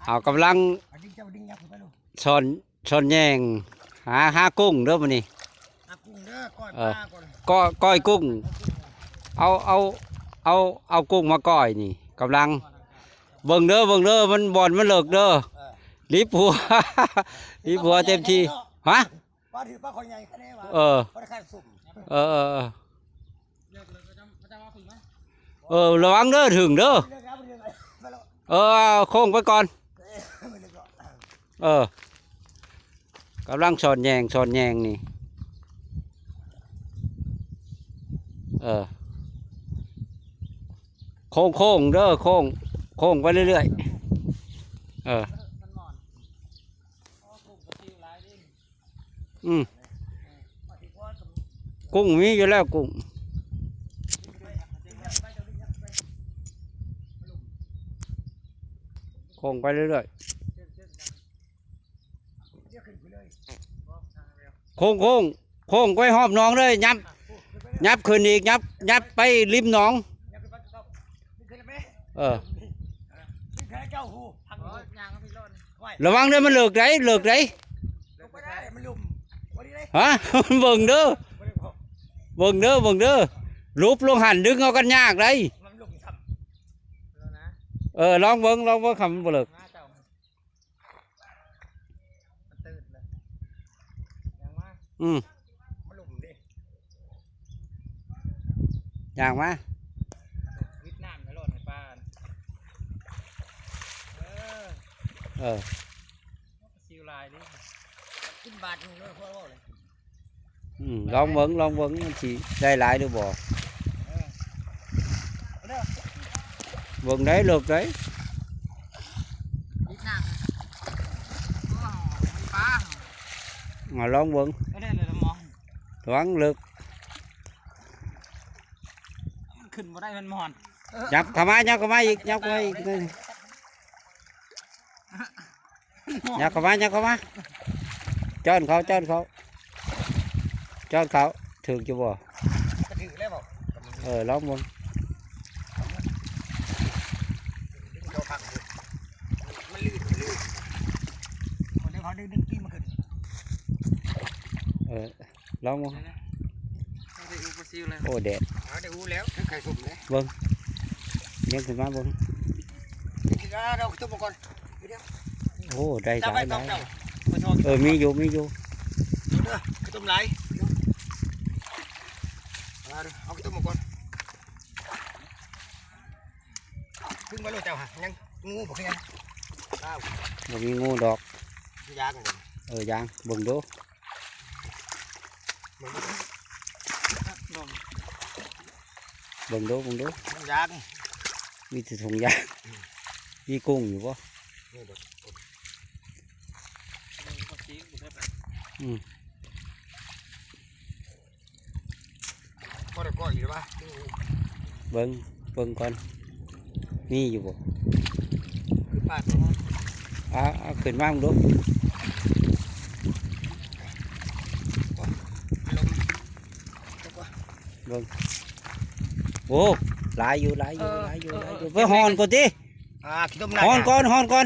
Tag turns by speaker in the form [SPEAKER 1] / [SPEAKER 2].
[SPEAKER 1] เอากำลังชนแยงหากุ้งเด้อมื้อนี้ก้อยกุ้งเอากุ้งมาก้อยนี่กำลังเบิ่งเด้อมันบ่อนมันเลิกเด้อรีบหัว รีบหัวเต็มที่ฮะระวังเด้อถึงเด้อโค้งไปก่อนกำลังสอนแยงนี่โค้งเด้อโค้งไปเรื่อยกุ้งมีอยู่แล้วกุ้งโค้งไปเรื่อยโค้งไปหอบน้องเลยยับขึ้นอีกยับไปริมหนองระวังเด้อมันเลิกได้ฮะ เบิ่งเด้อรูปลงหันดึงเอากันยากเลยลองเบิ่งคำบ่เลิกอย่างมาซิวลายดิขึ้นบาทเลยพ่อว่าเลยลองเบิ่งมันสิได้หลายหรือบ่เบิ่งได้เลิกได้ลองเบิ่งระวังเลิกขึ้นบ่ได้มันมอนยับเข้ามาอีกยับเข้ามาอีกยับเข้ามาจ้อนเขาถึงจะบ่ลองมึงลองมึงโอ้เด็ดเบิ้งยังขึ้นมาเบิ้งโอ้ได้สายมีอยู่ต้มไหลเอาไปต้มมาก่อนขึ้นมาเลยเจ้าฮะยังงูบอกยังบ่มีงูดอกยางยางเบิ่งดูยางมีแต่ถุงยางมีกุ้งอยู่ปะก็ได้ก้อยอยู่ปะเบิ่งก่อนมีอยู่ปะขึ้นมาดูเบิ่งโอ้หลายอยู่ไปหอนก่อนดิหอนก่อน